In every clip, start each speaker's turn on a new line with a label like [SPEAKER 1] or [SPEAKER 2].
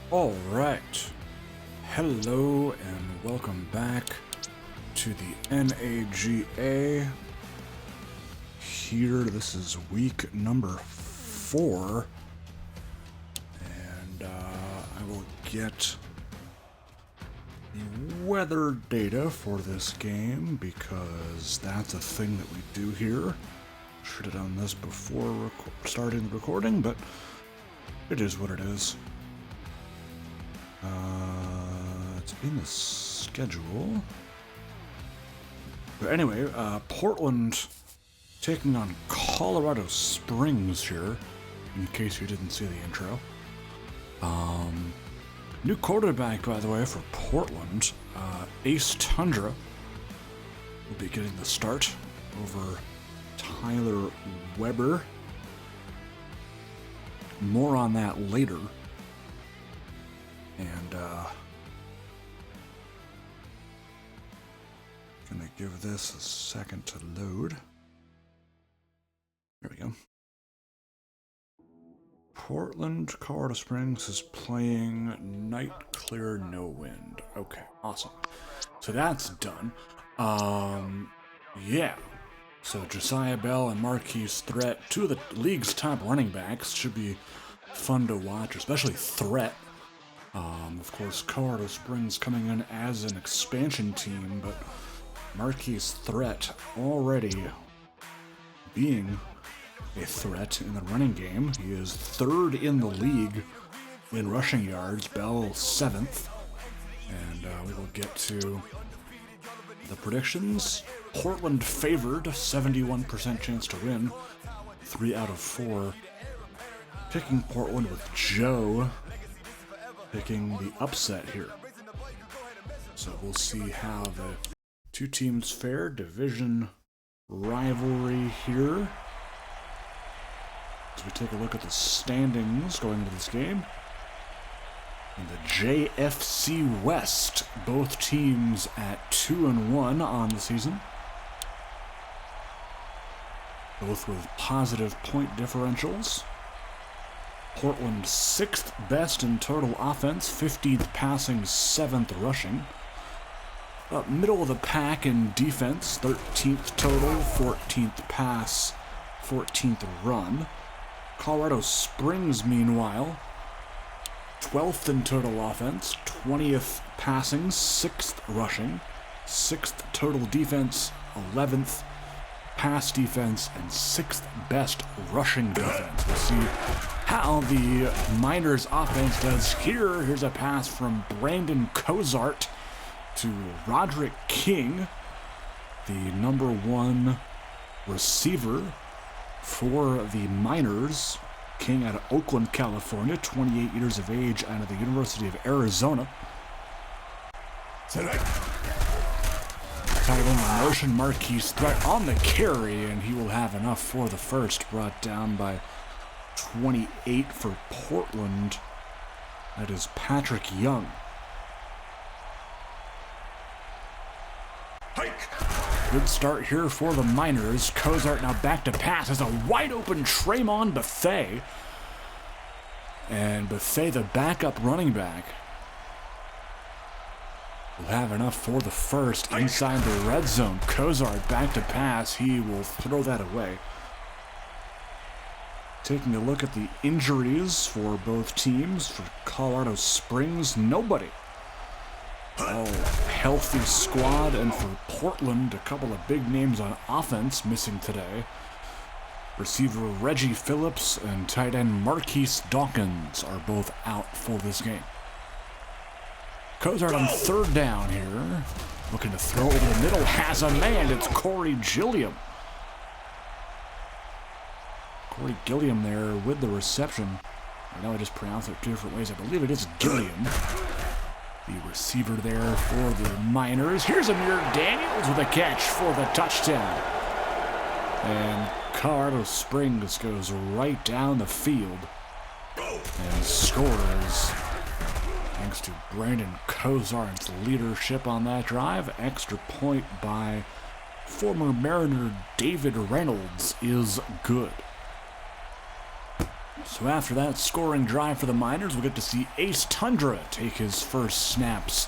[SPEAKER 1] Alright, hello and welcome back to the NAGA. Here, this is week number 4, and I will get the weather data for this game because that's a thing that we do here. Should have done this before starting the recording, but it is what it is. It's in the schedule. But anyway, Portland taking on Colorado Springs here, in case you didn't see the intro. New quarterback, by the way, for Portland, Ace Tundra will be getting the start over Tyler Weber. More on that later. And, gonna give this a second to load. There we go. Portland, Colorado Springs is playing Night Clear, No Wind. Okay, awesome. So that's done. Yeah. So Josiah Bell and Marquise Threat, two of the league's top running backs, should be fun to watch, especially Threat. Of course, Colorado Springs coming in as an expansion team, but Marquise Threat already being a threat in the running game. He is third in the league in rushing yards, Bell 7th. And we will get to the predictions. Portland favored, 71% chance to win, 3 out of 4. Picking Portland with Joe picking the upset here. So we'll see how the two teams fare. Division rivalry here. As we take a look at the standings going into this game. In the JFC West, both teams at 2-1 on the season. Both with positive point differentials. Portland 6th best in total offense, 15th passing, 7th rushing. Middle of the pack in defense, 13th total, 14th pass, 14th run. Colorado Springs, meanwhile, 12th in total offense, 20th passing, 6th rushing, 6th total defense, 11th pass defense, and 6th best rushing defense. We'll see how the Miners offense does here. Here's a pass from Brandon Cozart to Roderick King, the number 1 receiver for the Miners. King out of Oakland, California, 28 years of age, out of the University of Arizona. Tight end motion, Marquise Threat on the carry, and he will have enough for the first, brought down by 28 for Portland. That is Patrick Young. Good start here for the Miners. Cozart now back to pass as a wide open Tremont Buffet. And Buffet, the backup running back, will have enough for the first inside the red zone. Cozart back to pass. He will throw that away. Taking a look at the injuries for both teams. For Colorado Springs, nobody. Healthy squad, and for Portland, a couple of big names on offense missing today. Receiver Reggie Phillips and tight end Marquise Dawkins are both out for this game. Cozart on third down here, looking to throw over the middle, has a man. It's Corey Gilliam. Corey Gilliam there with the reception. I know I just pronounced it 2 different ways. I believe it is Gilliam. The receiver there for the Miners. Here's Amir Daniels with a catch for the touchdown. And Colorado Springs goes right down the field and scores thanks to Brandon Cozart's leadership on that drive. Extra point by former Mariner David Reynolds is good. So after that scoring drive for the Miners, we'll get to see Ace Tundra take his first snaps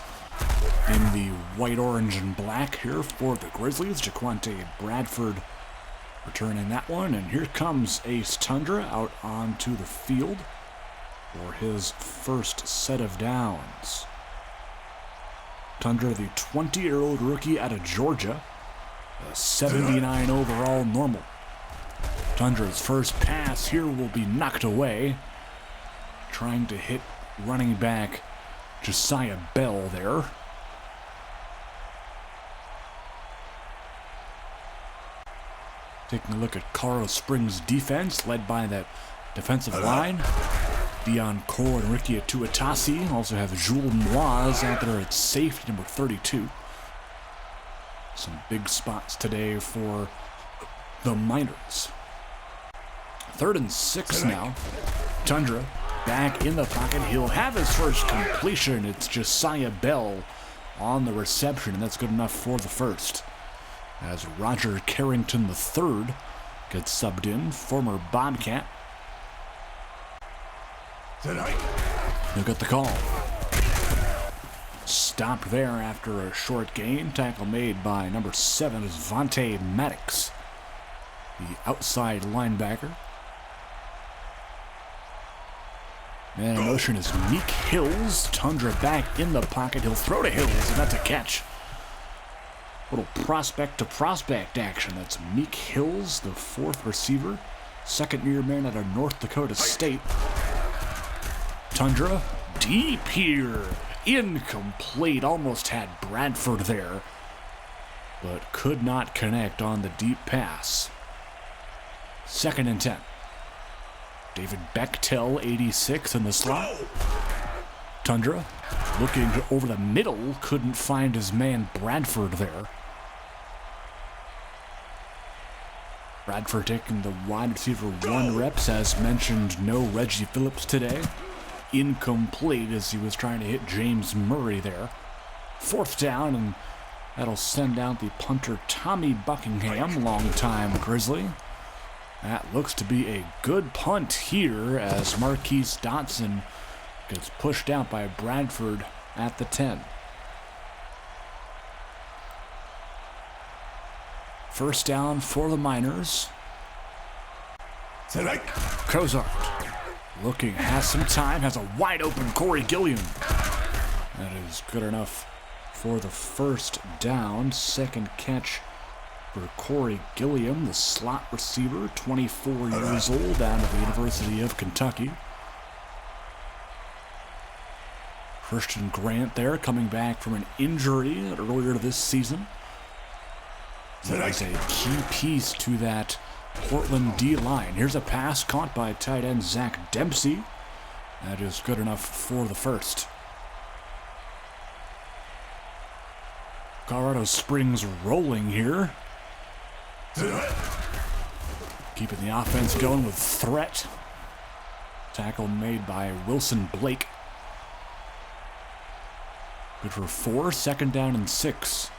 [SPEAKER 1] in the white, orange, and black here for the Grizzlies. Jaquante Bradford returning that one, and here comes Ace Tundra out onto the field for his first set of downs. Tundra, the 20-year-old rookie out of Georgia, a 79 overall normal. Tundra's first pass here will be knocked away, trying to hit running back Josiah Bell there. Taking a look at Colorado Springs' defense, led by that defensive line. Dion Core and Ricky Atuatasi. Also have Jules Moise out there at safety, number 32. Some big spots today for the Miners. 3rd and 6 now. Tundra back in the pocket. He'll have his first completion. It's Josiah Bell on the reception, and that's good enough for the first. As Roger Carrington III gets subbed in, former Bobcat. He'll get the call. Stopped there after a short gain. Tackle made by number 7 is Vontae Maddox, the outside linebacker. Man in motion is Meek Hills. Tundra back in the pocket. He'll throw to Hills, and that's a catch. Little prospect to prospect action. That's Meek Hills, the 4th receiver. Second-year man out of North Dakota State. Tundra deep here. Incomplete. Almost had Bradford there, but could not connect on the deep pass. 2nd and 10. David Bechtel, 86 in the slot. Tundra looking over the middle. Couldn't find his man Bradford there. Bradford taking the wide receiver 1 reps. As mentioned, no Reggie Phillips today. Incomplete as he was trying to hit James Murray there. 4th down, and that'll send out the punter Tommy Buckingham, longtime Grizzly. That looks to be a good punt here as Marquise Dotson gets pushed out by Bradford at the 10. 1st down for the Miners. Cozart looking, has some time, has a wide open Corey Gilliam. That is good enough for the 1st down. 2nd catch for Corey Gilliam, the slot receiver, 24 years old, out of the University of Kentucky. Christian Grant there, coming back from an injury earlier this season. That is a key piece to that Portland D-line. Here's a pass caught by tight end Zach Dempsey. That is good enough for the 1st. Colorado Springs rolling here. Keeping the offense going with threat. Tackle made by Wilson Blake. Good for 4, 2nd down and 6.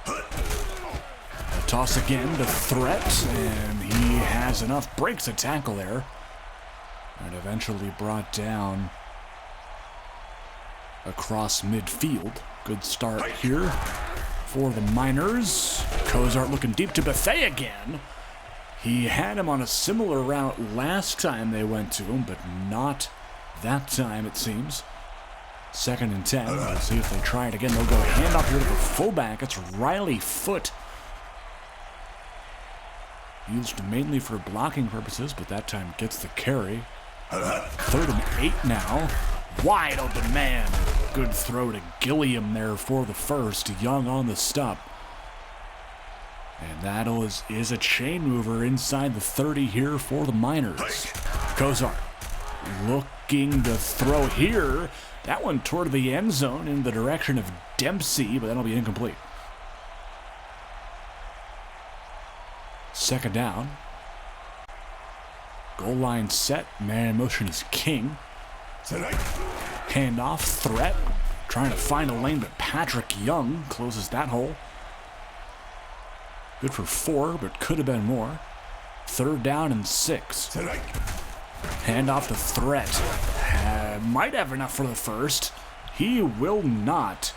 [SPEAKER 1] A toss again to threat, and he has enough. Breaks a tackle there. And eventually brought down across midfield. Good start here for the Miners. Cozart looking deep to Buffet again. He had him on a similar route last time they went to him, but not that time, it seems. 2nd and 10. We'll see if they try it again. They'll go handoff here to the fullback. It's Riley Foote. Used mainly for blocking purposes, but that time gets the carry. 3rd and 8 now. Wide open man. Good throw to Gilliam there for the 1st. Young on the stop. And that is a chain mover inside the 30 here for the Miners. Cozart looking to throw here. That one toward the end zone in the direction of Dempsey, but that'll be incomplete. 2nd down. Goal line set. Man in motion is King. Handoff, threat. Trying to find a lane, but Patrick Young closes that hole. Good for 4, but could have been more. 3rd down and 6. Hand off to Threat. Might have enough for the first. He will not.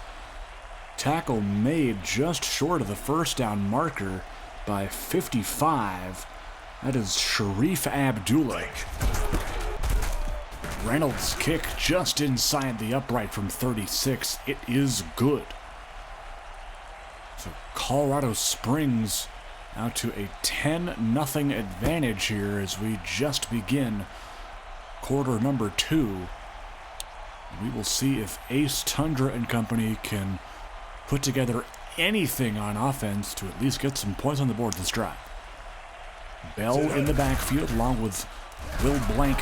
[SPEAKER 1] Tackle made just short of the 1st down marker by 55. That is Sharif Abdullah. Reynolds' kick just inside the upright from 36. It is good. So Colorado Springs out to a 10-0 advantage here as we just begin quarter number 2. We will see if Ace, Tundra, and company can put together anything on offense to at least get some points on the board this drive. Bell in the backfield along with Will Blank.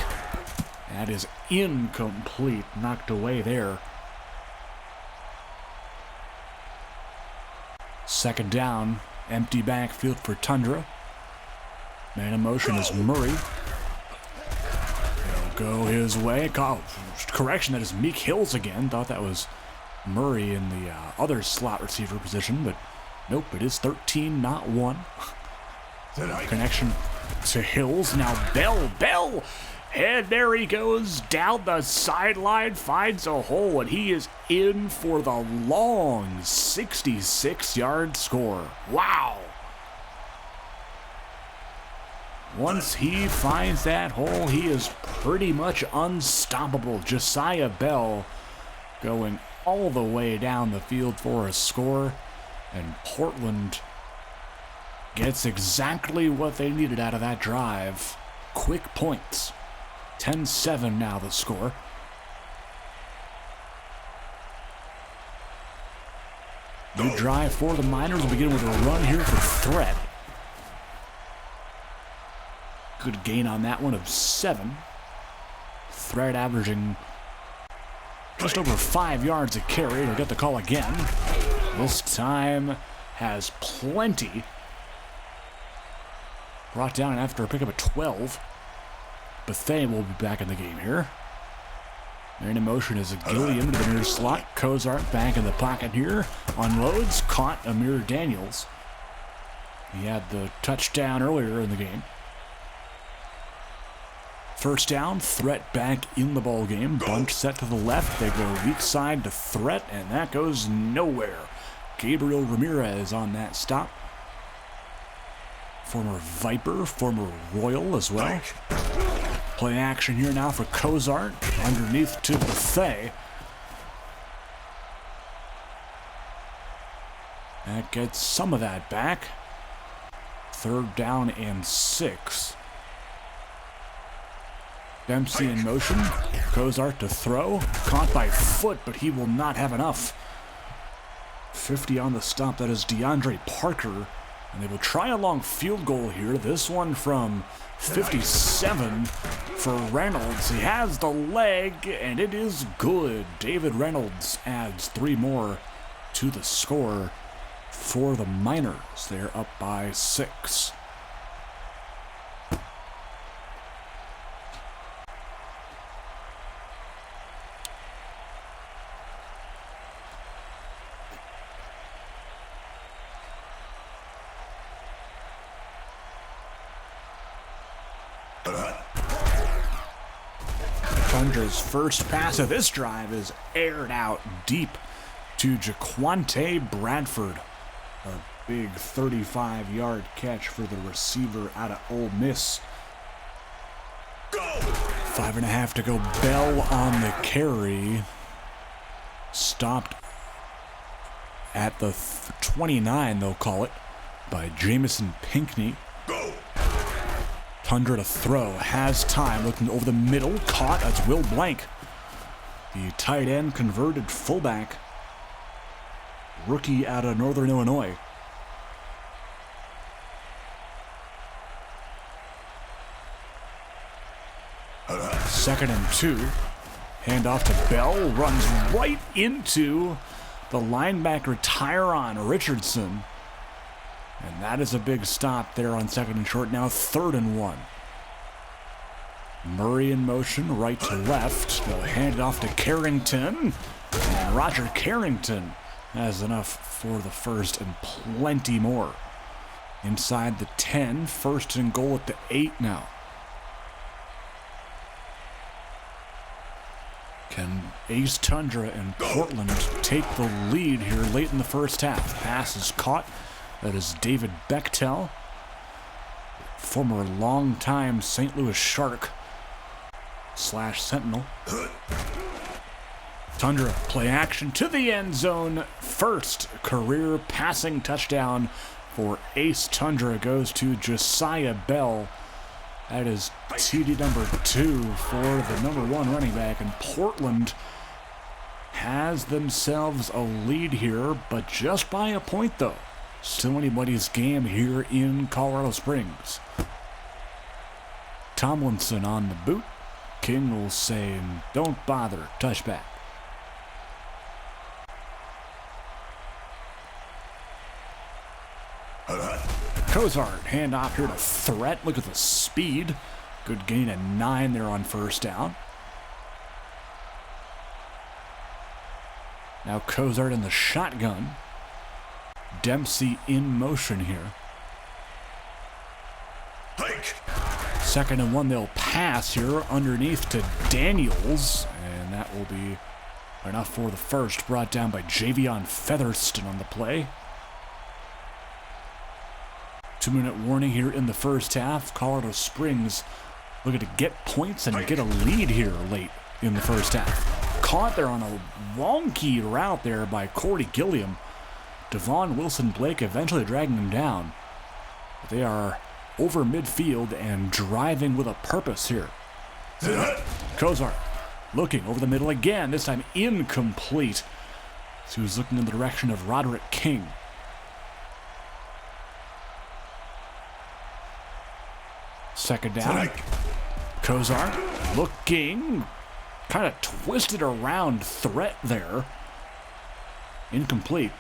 [SPEAKER 1] That is incomplete, knocked away there. 2nd down, empty backfield for Tundra. Man in motion is Murray. He'll go his way. Correction, that is Meek Hills again. Thought that was Murray in the other slot receiver position, but nope, it is 13, not 1. Connection to Hills. Now Bell. And there he goes down the sideline, finds a hole, and he is in for the long 66-yard score. Wow. Once he finds that hole, he is pretty much unstoppable. Josiah Bell going all the way down the field for a score, and Portland gets exactly what they needed out of that drive. Quick points. 10-7 now the score. New drive for the Miners. Will begin with a run here for Threat. Good gain on that one of 7. Threat averaging just over 5 yards a carry. He'll get the call again. This time has plenty. Brought down after a pickup of 12. Bethea will be back in the game here. Man in motion is Gilliam to the near slot. Cozart back in the pocket here. Unloads, caught Amir Daniels. He had the touchdown earlier in the game. 1st down, Threat back in the ball game. Bunch set to the left. They go weak side to Threat, and that goes nowhere. Gabriel Ramirez on that stop. Former Viper, former Royal as well. Play action here now for Cozart. Underneath to Bethea. That gets some of that back. 3rd down and 6. Dempsey in motion. Cozart to throw. Caught by foot, but he will not have enough. 50 on the stop. That is DeAndre Parker. And they will try a long field goal here. This one from 57 for Reynolds. He has the leg, and it is good. David Reynolds adds 3 more to the score for the Miners. They're up by 6. Tundra's first pass of this drive is aired out deep to Jaquante Bradford. A big 35-yard catch for the receiver out of Ole Miss. 5.5 to go. Bell on the carry. Stopped at the 29, they'll call it, by Jamison Pinckney. Tundra to throw, has time, looking over the middle, caught, that's Will Blank. The tight end converted fullback, rookie out of Northern Illinois. Second and 2, handoff to Bell, runs right into the linebacker Tyron Richardson. And that is a big stop there on 2nd and short. Now 3rd and 1. Murray in motion, right to left. They'll hand it off to Carrington. And Roger Carrington has enough for the first and plenty more. inside the 10. First and goal at the 8 now. Can Ace Tundra and Portland take the lead here late in the first half? Pass is caught. That is David Bechtel, former longtime St. Louis Shark / Sentinel. Tundra play action to the end zone. First career passing touchdown for Ace Tundra goes to Josiah Bell. That is TD number 2 for the number 1 running back. And Portland has themselves a lead here, but just by a point though. Still anybody's game here in Colorado Springs. Tomlinson on the boot. King will say, don't bother, touchback. Cozart, hand off here to Threat. Look at the speed. Good gain of 9 there on first down. Now Cozart in the shotgun. Dempsey in motion here. Second and 1, they'll pass here underneath to Daniels, and that will be enough for the first, brought down by Javion Featherston on the play. 2-minute warning here in the first half. Colorado Springs looking to get points and get a lead here late in the first half. Caught there on a wonky route there by Corey Gilliam. Devon Wilson-Blake eventually dragging him down. But they are over midfield and driving with a purpose here. Cozart looking over the middle again, this time incomplete. So he was looking in the direction of Roderick King. Second down. Cozart looking, kind of twisted around Threat there. Incomplete.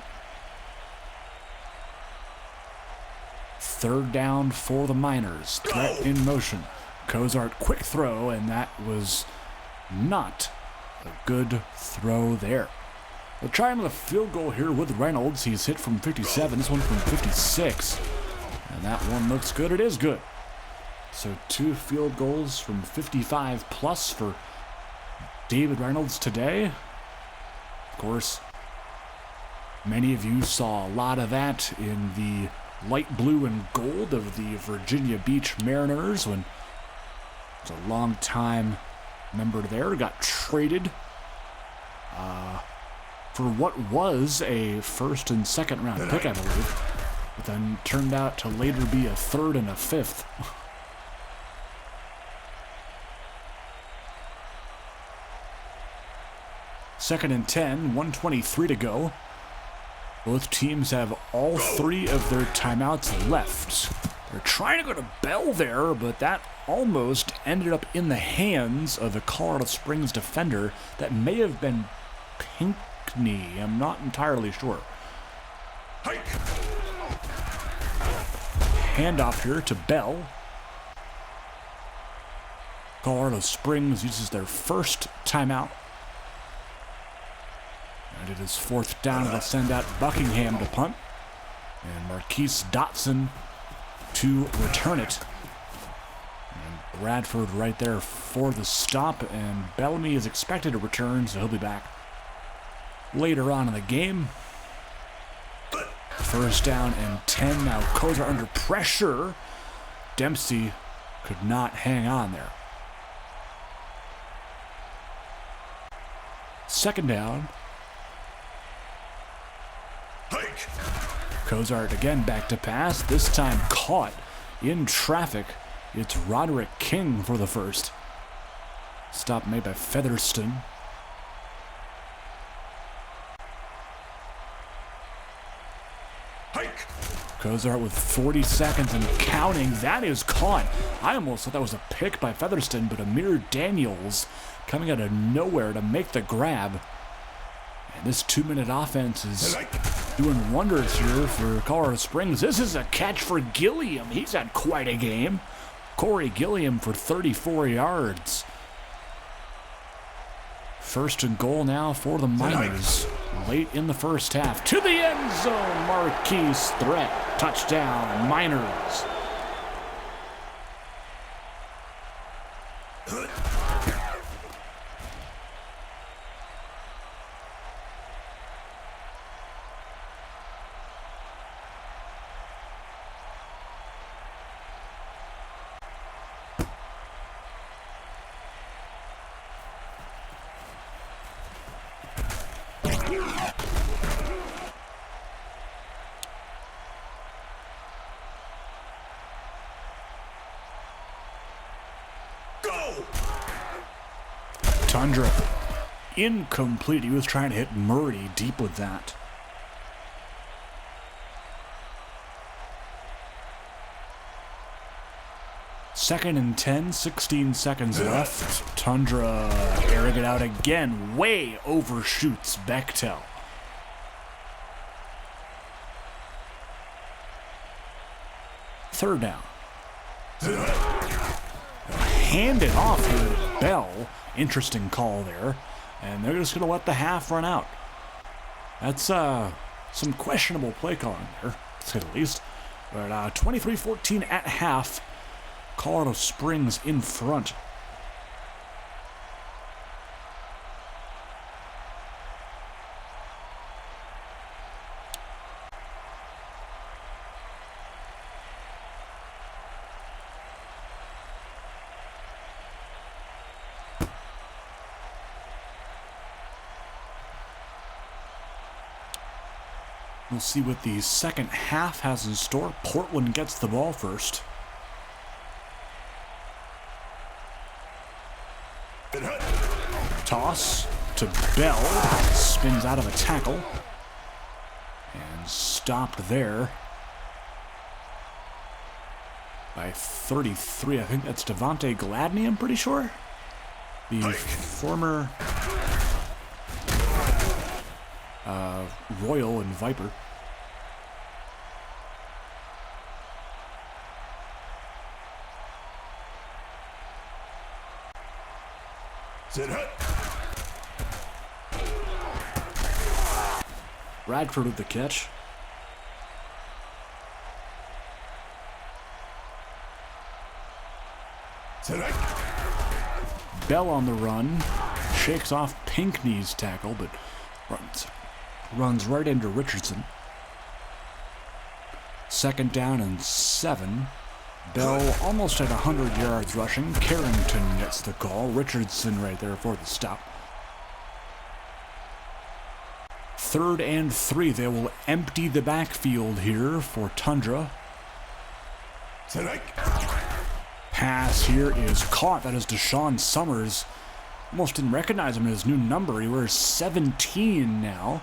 [SPEAKER 1] Third down for the Miners. Threat in motion. Cozart quick throw, and that was not a good throw there. We'll try another field goal here with Reynolds. He's hit from 57, this one from 56. And that one looks good. It is good. So 2 field goals from 55 plus for David Reynolds today. Of course, many of you saw a lot of that in the light blue and gold of the Virginia Beach Mariners when a long-time member there got traded for what was a first and second round pick, I believe, but then turned out to later be a third and a fifth. Second and 10, 1:23 to go. Both teams have all 3 of their timeouts left. They're trying to go to Bell there, but that almost ended up in the hands of a Colorado Springs defender. That may have been Pinckney. I'm not entirely sure. Handoff here to Bell. Colorado Springs uses their first timeout. And it is 4th down. They'll send out Buckingham to punt. And Marquise Dotson to return it. And Bradford right there for the stop. And Bellamy is expected to return, so he'll be back later on in the game. First down and 10. Now Cozart under pressure. Dempsey could not hang on there. Second down. Cozart again back to pass, this time caught in traffic. It's Roderick King for the first. Stop made by Featherston. Cozart with 40 seconds and counting. That is caught. I almost thought that was a pick by Featherston, but Amir Daniels coming out of nowhere to make the grab. And this 2-minute offense is doing wonders here for Colorado Springs. This is a catch for Gilliam. He's had quite a game. Corey Gilliam for 34 yards. First and goal now for the Miners. Late in the first half. To the end zone. Marquise threat. Touchdown. Miners. Tundra. Incomplete. He was trying to hit Murray deep with that. Second and 10, 16 seconds left. Tundra airing it out again. Way overshoots Bechtel. Third down. Hand it off to Bell. Interesting call there. And they're just going to let the half run out. That's some questionable play calling there, to say the least. But 23-14 at half. Colorado Springs in front. We'll see what the second half has in store. Portland gets the ball first. Toss to Bell. Spins out of a tackle. And stopped there by 33. I think that's Devontae Gladney, I'm pretty sure. The former Royal and Viper. Radford with the catch. Bell on the run. Shakes off Pinkney's tackle, but runs right into Richardson. Second down and 7. Bell almost at 100 yards rushing. Carrington gets the call. Richardson right there for the stop. Third and 3. They will empty the backfield here for Tundra. Pass here is caught. That is Deshaun Summers. Almost didn't recognize him in his new number. He wears 17 now.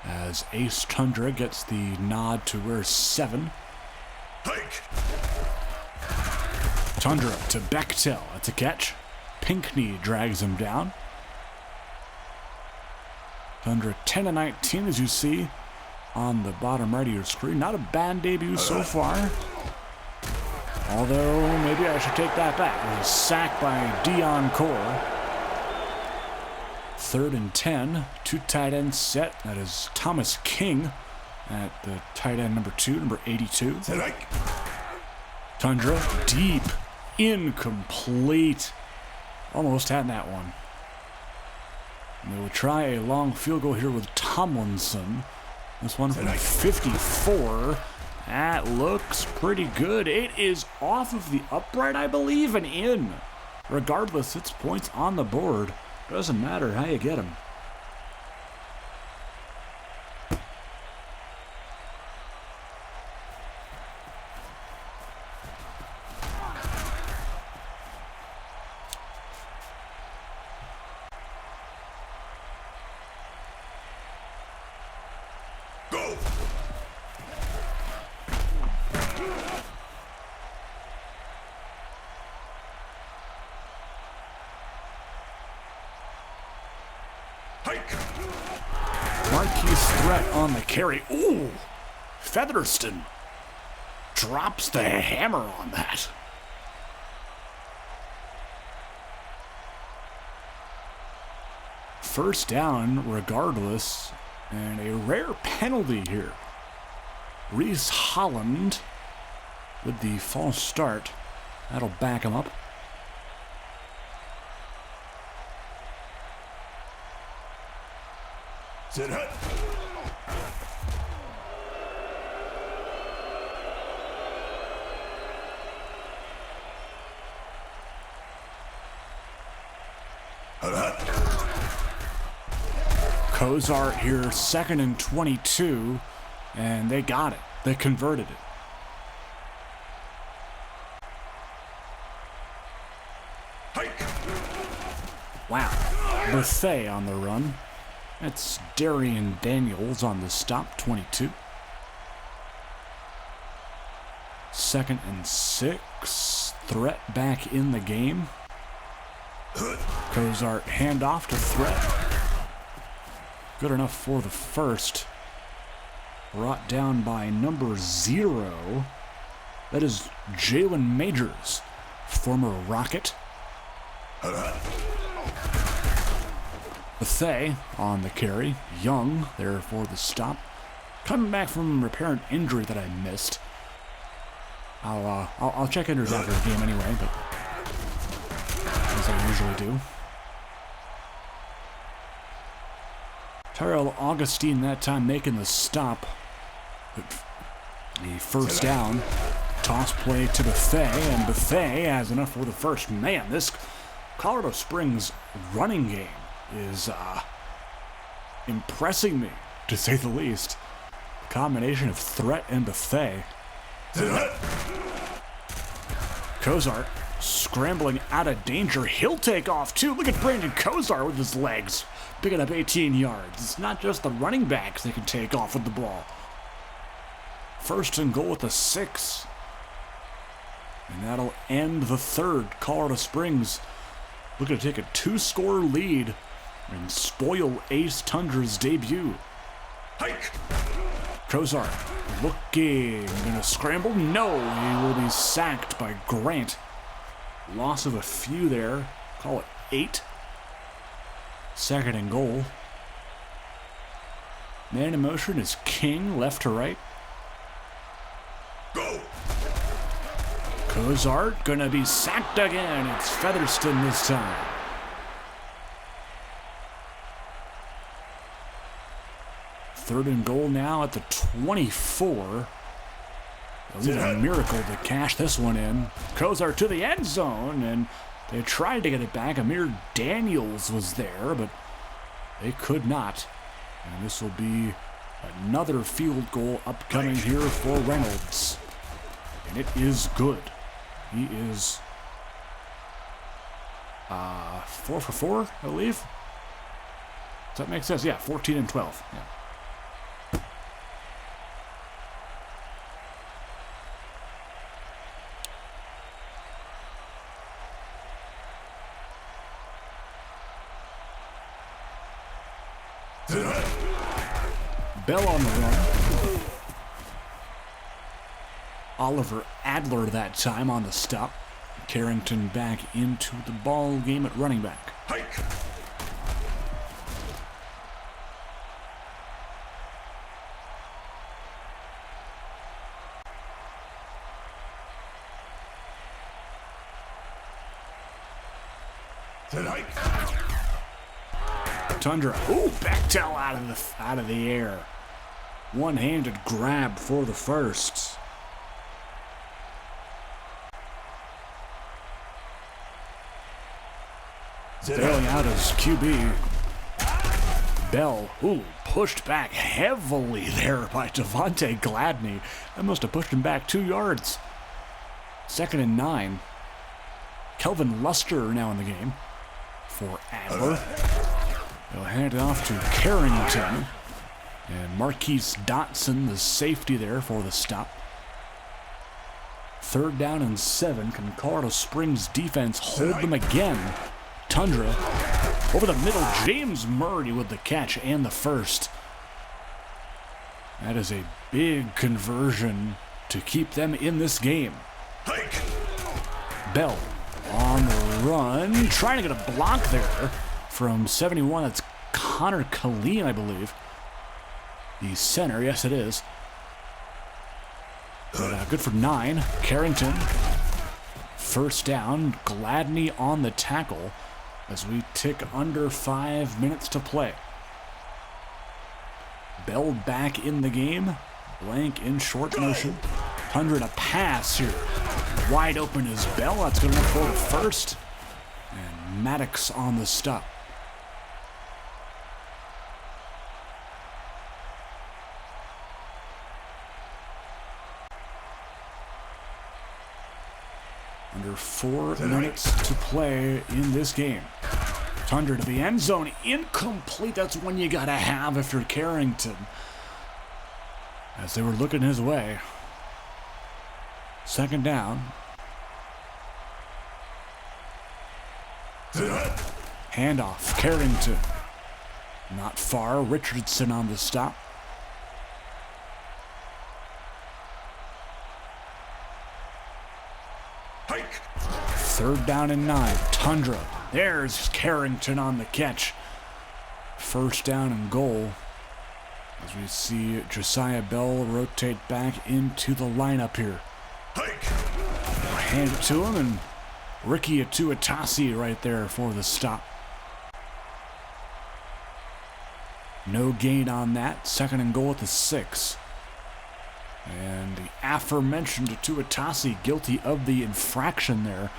[SPEAKER 1] As Ace Tundra gets the nod to wear 7. Tundra to Bechtel. That's a catch. Pinkney drags him down. Tundra 10-19, as you see on the bottom right of your screen. Not a bad debut so far. Although, maybe I should take that back. It was a sack by Dion Core. Third and 10. 2 tight ends set. That is Thomas King at the tight end number 2, number 82. Tundra deep. Incomplete. Almost had that one. And they will try a long field goal here with Tomlinson. This one from 54. That looks pretty good. It is off of the upright, I believe, and in. Regardless, it's points on the board. Doesn't matter how you get them. Marquise threat on the carry. Ooh! Featherston drops the hammer on that. first down regardless, and a rare penalty here. Reese Holland with the false start. That'll back him up.
[SPEAKER 2] Sit up.
[SPEAKER 1] Cozart here, 2nd and 22, and they got it. They converted it. Wow. Buffet on the run. That's Darian Daniels on the stop, 22. 2nd and 6. Threat back in the game. Cozart handoff to Threat. Good enough for the first. Brought down by number 0. That is Jalen Majors, former Rocket. Bethea on the carry. Young there for the stop. Coming back from repair an injury that I missed. I'll check injuries after the game anyway, but as I usually do. Tyrell Augustine that time making the stop. The first down. Toss play to Buffet, and Buffet has enough for the first. Man, this Colorado Springs running game is impressing me, to say the least. Combination of Threat and Buffet. Cozart scrambling out of danger. He'll take off too. Look at Brandon Cozart with his legs. Picking up 18 yards. It's not just the running backs that can take off with the ball. 1st and goal at the 6. And that'll end the third. Colorado Springs looking to take a 2-score lead and spoil Ace Tundra's debut. Cozart looking. Gonna scramble? No, he will be sacked by Grant. Loss of a few there. Call it 8. 2nd and goal. Man in motion is King, left to right.
[SPEAKER 2] Go.
[SPEAKER 1] Cozart gonna be sacked again. It's Featherston this time. Third and goal now at the 24. It was a miracle to cash this one in. Cozart to the end zone, and they tried to get it back. Amir Daniels was there, but they could not. And this will be another field goal upcoming here for Reynolds. And it is good. He is 4 for 4, I believe. Does that make sense? Yeah, 14 and 12. Yeah. Bell on the run. Oliver Adler that time on the stop. Carrington back into the ball game at running back. Tundra. Ooh, Bechtel out of the air. One-handed grab for the first. Bailing out his QB. Bell, ooh, pushed back heavily there by Devontae Gladney. That must have pushed him back 2 yards. 2nd and 9. Kelvin Luster now in the game for Adler. They'll hand it off to Carrington. And Marquise Dotson, the safety there for the stop. 3rd down and 7. Can Colorado Springs defense hold them again? Tundra over the middle. James Murray with the catch and the first. That is a big conversion to keep them in this game. Bell on the run. Trying to get a block there from 71. That's Connor Killeen, I believe. The center, yes it is. But good for 9. Carrington, first down. Gladney on the tackle as we tick under 5 minutes to play. Bell back in the game. Blank in short motion. Tundra to pass here. Wide open is Bell. That's good enough for the first. And Maddox on the stop. Under 4 minutes to play in this game. Tundra to the end zone. Incomplete. That's one you gotta have if you're Carrington. As they were looking his way. Second down. Handoff. Carrington. Not far. Richardson on the stop. Third down and 9. Tundra. There's Carrington on the catch. First down and goal. As we see Josiah Bell rotate back into the lineup here. Hand it to him, and Ricky Atuatasi right there for the stop. No gain on that. Second and goal at the 6. And the aforementioned Atuatasi guilty of the infraction there.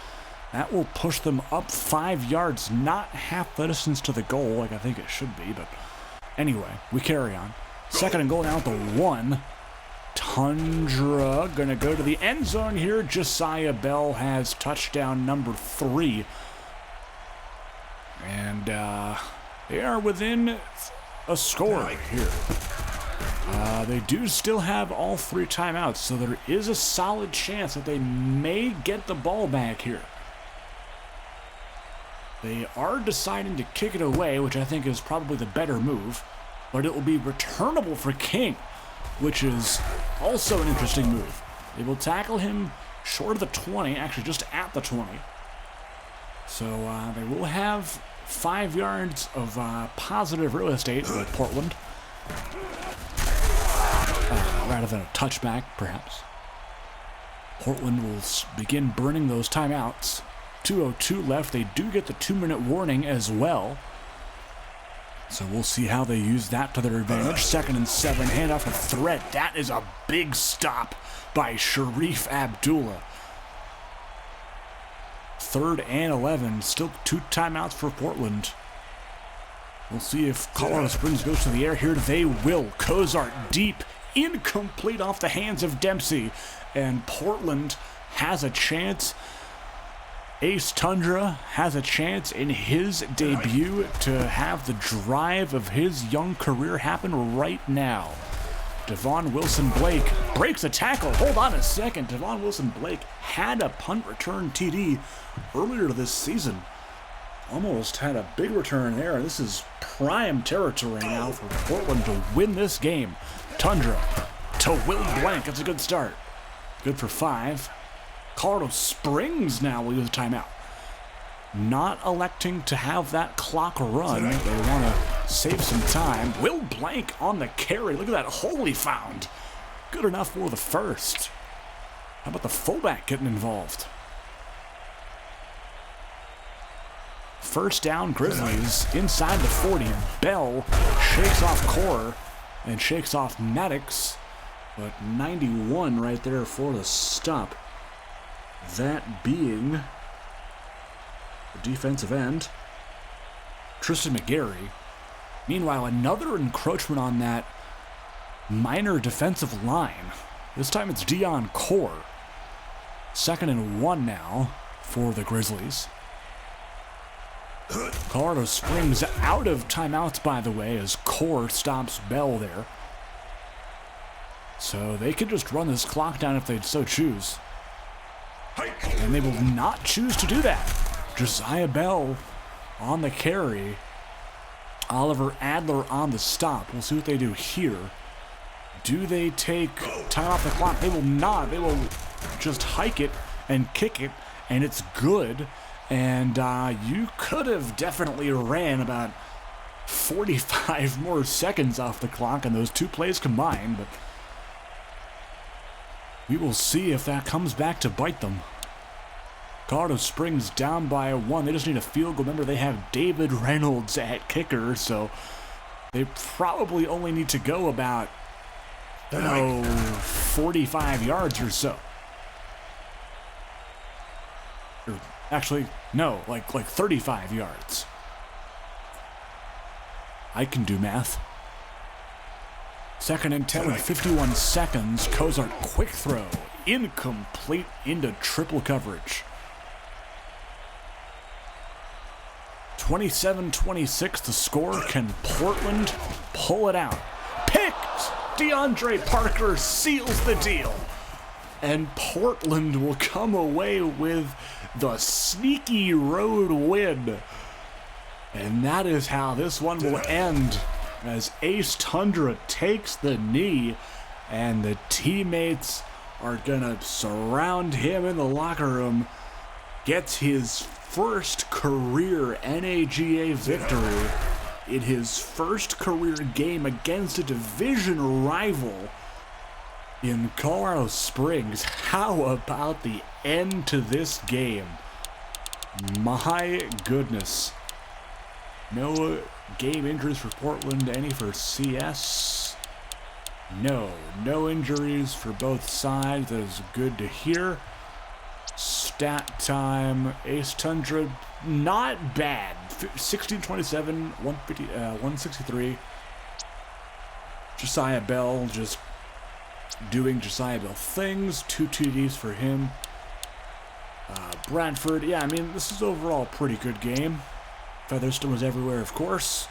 [SPEAKER 1] That will push them up 5 yards, not half the distance to the goal like I think it should be, but anyway, we carry on. Second and goal now at the 1. Tundra gonna go to the end zone here. Josiah Bell has touchdown number 3. And they are within a score here. They do still have all 3 timeouts, so there is a solid chance that they may get the ball back here. They are deciding to kick it away, which I think is probably the better move, but it will be returnable for King, which is also an interesting move. They will tackle him short of the 20, actually just at the 20. So they will have 5 yards of positive real estate with Portland. Rather than a touchback, perhaps. Portland will begin burning those timeouts. 2:02 left. They do get the 2-minute warning as well. So we'll see how they use that to their advantage. Second and 7, handoff to Threat. That is a big stop by Sharif Abdullah. Third and 11. Still 2 timeouts for Portland. We'll see if Colorado Springs goes to the air here. They will. Cozart deep. Incomplete off the hands of Dempsey. And Portland has a chance. Ace Tundra has a chance in his debut to have the drive of his young career happen right now. Devon Wilson-Blake breaks a tackle. Hold on a second. Devon Wilson-Blake had a punt return TD earlier this season. Almost had a big return there. This is prime territory now for Portland to win this game. Tundra to Will Blank. That's a good start. Good for 5. Colorado Springs now will use a timeout. Not electing to have that clock run. They want to save some time. Will Blank on the carry. Look at that hole he found. Good enough for the first. How about the fullback getting involved? First down, Grizzlies inside the 40. Bell shakes off Core and shakes off Maddox. But 91 right there for the stop. That being the defensive end, Tristan McGarry. Meanwhile, another encroachment on that minor defensive line. This time it's Dion Core. Second and 1 now for the Grizzlies. Colorado Springs out of timeouts, by the way, as Core stops Bell there. So they could just run this clock down if they'd so choose. And they will not choose to do that. Josiah Bell on the carry. Oliver Adler on the stop. We'll see what they do here. Do they take time off the clock? They will not. They will just hike it and kick it, and it's good. And you could have definitely ran about 45 more seconds off the clock in those two plays combined, but we will see if that comes back to bite them. Colorado Springs down by 1. They just need a field goal. Remember, they have David Reynolds at kicker, so they probably only need to go about 45 yards or so. Or actually, no, like 35 yards. I can do math. 2nd and 10 with 51 seconds. Cozart quick throw. Incomplete into triple coverage. 27-26 the score. Can Portland pull it out? Picked! DeAndre Parker seals the deal. And Portland will come away with the sneaky road win. And that is how this one will end, as Ace Tundra takes the knee and the teammates are going to surround him in the locker room. Gets his first career NAGA victory in his first career game against a division rival in Colorado Springs. How about the end to this game? My goodness. No game injuries for Portland, any for CS? No injuries for both sides. That is good to hear. Stat time, Ace Tundra, not bad. 16-27, 163. Josiah Bell just doing Josiah Bell things. 2 TDs for him. Bradford, yeah, I mean, this is overall a pretty good game. Featherston was everywhere, of course,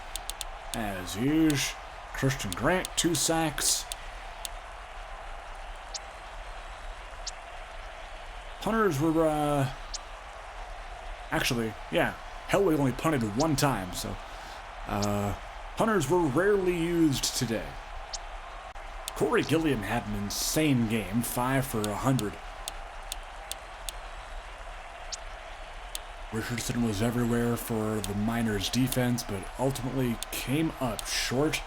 [SPEAKER 1] as usual. Christian Grant, 2 sacks. Punters were, actually, yeah, Hellway only punted 1 time, so punters were rarely used today. Corey Gilliam had an insane game, 5 for 100. Richardson was everywhere for the Miners' defense, but ultimately came up short.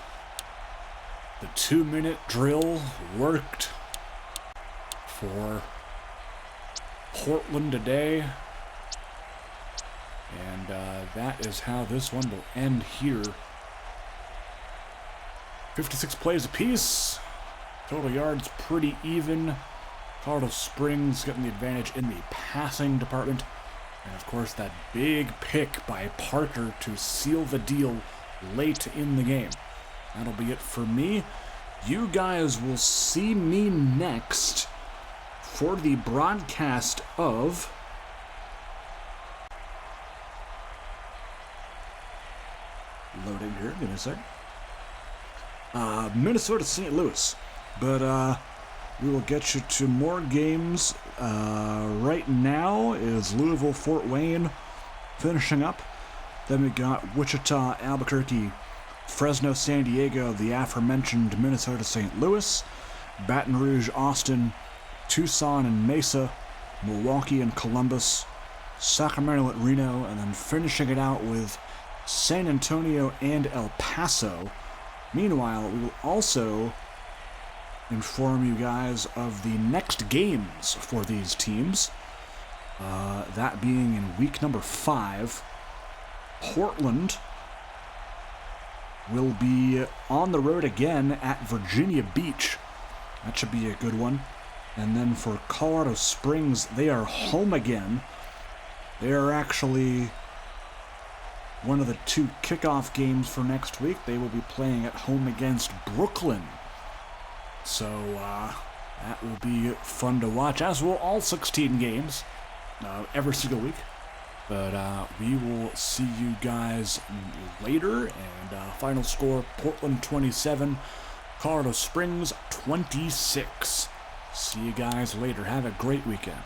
[SPEAKER 1] The 2-minute drill worked for Portland today. And that is how this one will end here. 56 plays apiece. Total yards pretty even. Colorado Springs getting the advantage in the passing department. And of course, that big pick by Parker to seal the deal late in the game. That'll be it for me. You guys will see me next for the broadcast of loading here. Give me a sec. Minnesota St. Louis. But we will get you to more games. Right now is Louisville, Fort Wayne finishing up. Then we got Wichita, Albuquerque, Fresno, San Diego, the aforementioned Minnesota, St. Louis, Baton Rouge, Austin, Tucson and Mesa, Milwaukee and Columbus, Sacramento at Reno, and then finishing it out with San Antonio and El Paso. Meanwhile, we will also inform you guys of the next games for these teams. That being in week number 5. Portland will be on the road again at Virginia Beach. That should be a good one. And then for Colorado Springs, they are home again. They are actually one of the 2 kickoff games for next week. They will be playing at home against Brooklyn. So that will be fun to watch, as will all 16 games every single week. But we will see you guys later. And final score, Portland 27, Colorado Springs 26. See you guys later. Have a great weekend.